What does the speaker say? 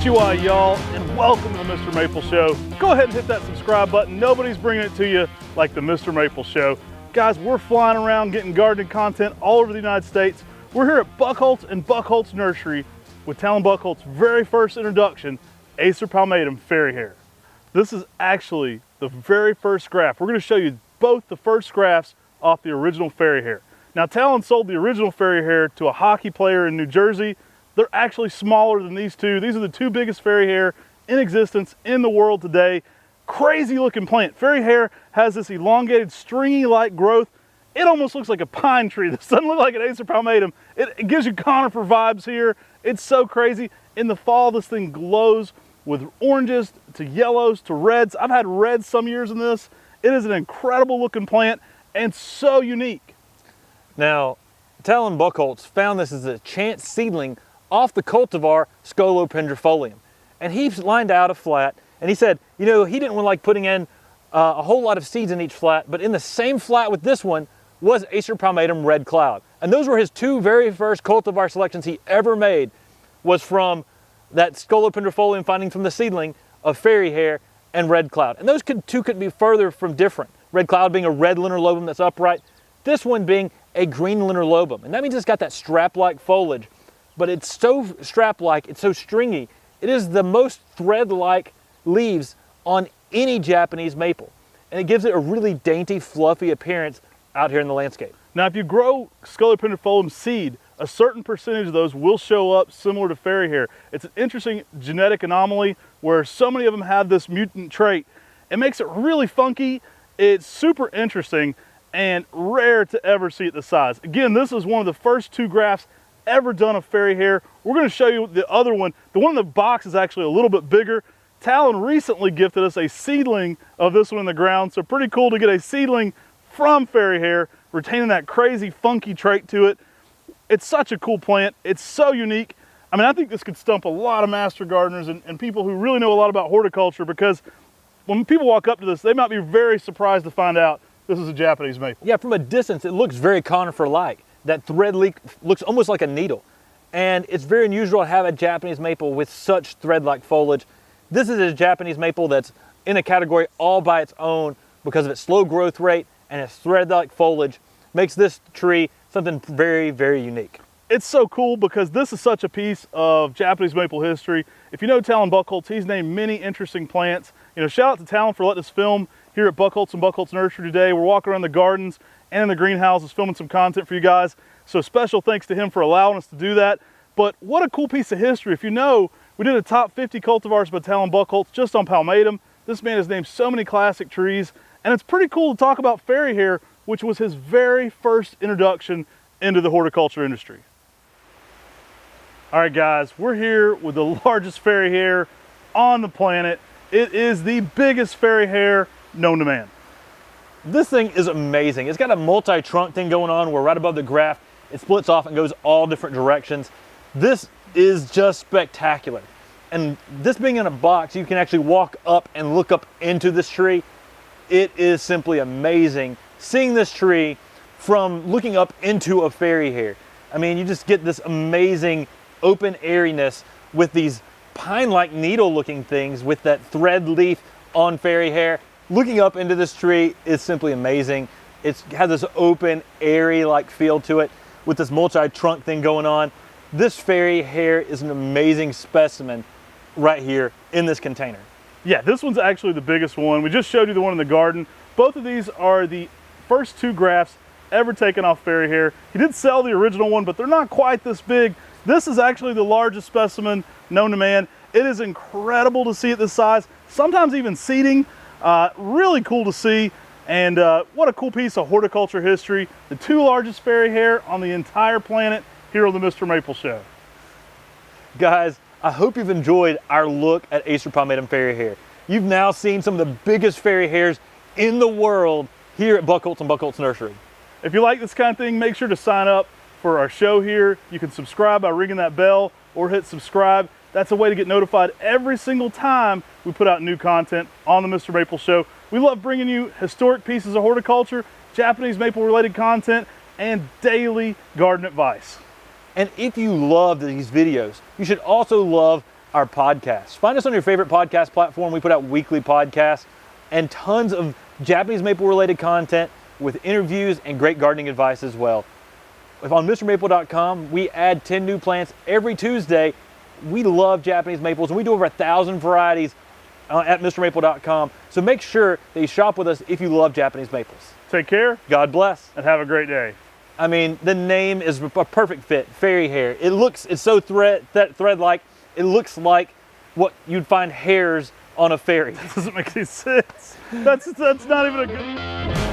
Konnichiwa, y'all, and welcome to the Mr. Maple Show. Go ahead and hit that subscribe button. Nobody's bringing it to you like the Mr. Maple Show. Guys, we're flying around getting gardening content all over the United States. We're here at Buchholz and Buchholz Nursery with Talon Buchholz's very first introduction, Acer palmatum fairy hair. This is actually the very first graft. We're going to show you both the first grafts off the original fairy hair. Now, Talon sold the original fairy hair to a hockey player in New Jersey. They're actually smaller than these two. These are the two biggest fairy hair in existence in the world today. Crazy looking plant. Fairy hair has this elongated, stringy-like growth. It almost looks like a pine tree. This doesn't look like an Acer palmatum. It gives you conifer vibes here. It's so crazy. In the fall, this thing glows with oranges to yellows to reds. I've had reds some years in this. It is an incredible looking plant and so unique. Now, Talon Buchholz found this as a chance seedling off the cultivar Scolopendrifolium. And he lined out a flat, and he said, you know, he didn't want like putting in a whole lot of seeds in each flat, but in the same flat with this one was Acer palmatum Red Cloud. And those were his two very first cultivar selections he ever made, was from that Scolopendrifolium finding from the seedling of fairy hair and Red Cloud. And those two couldn't be further from different. Red Cloud being a red linerlobum that's upright, this one being a green linerlobum. And that means it's got that strap-like foliage, but it's so strap-like, it's so stringy. It is the most thread-like leaves on any Japanese maple. And it gives it a really dainty, fluffy appearance out here in the landscape. Now, if you grow Scolopendrifolium seed, a certain percentage of those will show up similar to fairy hair. It's an interesting genetic anomaly where so many of them have this mutant trait. It makes it really funky. It's super interesting and rare to ever see it this size. Again, this is one of the first two grafts ever done of fairy hair. We're going to show you the other one. The one in the box is actually a little bit bigger. Talon recently gifted us a seedling of this one in the ground, so pretty cool to get a seedling from fairy hair, retaining that crazy funky trait to it. It's such a cool plant. It's so unique. I mean, I think this could stump a lot of master gardeners and people who really know a lot about horticulture, because when people walk up to this, they might be very surprised to find out this is a Japanese maple. Yeah, from a distance, it looks very conifer-like. That thread leaf looks almost like a needle. And it's very unusual to have a Japanese maple with such thread-like foliage. This is a Japanese maple that's in a category all by its own because of its slow growth rate and its thread-like foliage. Makes this tree something very, very unique. It's so cool because this is such a piece of Japanese maple history. If you know Talon Buchholz, he's named many interesting plants. You know, shout out to Talon for letting us film here at Buchholz and Buchholz Nursery today. We're walking around the gardens and in the greenhouses filming some content for you guys. So special thanks to him for allowing us to do that. But what a cool piece of history. If you know, we did a top 50 cultivars by Talon Buchholz just on palmatum. This man has named so many classic trees, and it's pretty cool to talk about fairy hair, which was his very first introduction into the horticulture industry. All right, guys, we're here with the largest fairy hair on the planet. It is the biggest fairy hair known to man. This thing is amazing. It's got a multi-trunk thing going on where right above the graft, it splits off and goes all different directions. This is just spectacular. And this being in a box, you can actually walk up and look up into this tree. It is simply amazing seeing this tree from looking up into a fairy hair. I mean, you just get this amazing open airiness with these pine-like needle-looking things with that thread leaf on fairy hair. Looking up into this tree is simply amazing. It has this open, airy-like feel to it with this multi-trunk thing going on. This fairy hair is an amazing specimen right here in this container. Yeah, this one's actually the biggest one. We just showed you the one in the garden. Both of these are the first two grafts ever taken off fairy hair. He did sell the original one, but they're not quite this big. This is actually the largest specimen known to man. It is incredible to see it this size, sometimes even seeding. Really cool to see, and what a cool piece of horticulture history. The two largest fairy hair on the entire planet here on the Mr. Maple Show. Guys, I hope you've enjoyed our look at Acer palmatum fairy hair. You've now seen some of the biggest fairy hairs in the world here at Buchholz and Buchholz Nursery. If you like this kind of thing, make sure to sign up for our show here. You can subscribe by ringing that bell or hit subscribe. That's a way to get notified every single time we put out new content on the Mr. Maple Show. We love bringing you historic pieces of horticulture, Japanese maple related content, and daily garden advice. And if you love these videos, you should also love our podcasts. Find us on your favorite podcast platform. We put out weekly podcasts and tons of Japanese maple related content with interviews and great gardening advice as well. If on MrMaple.com, we add 10 new plants every Tuesday. We love Japanese maples, and we do over 1,000 varieties at MrMaple.com. So make sure that you shop with us if you love Japanese maples. Take care. God bless. And have a great day. I mean, the name is a perfect fit, fairy hair. It's so thread-like, it looks like what you'd find hairs on a fairy. That doesn't make any sense. That's not even a good...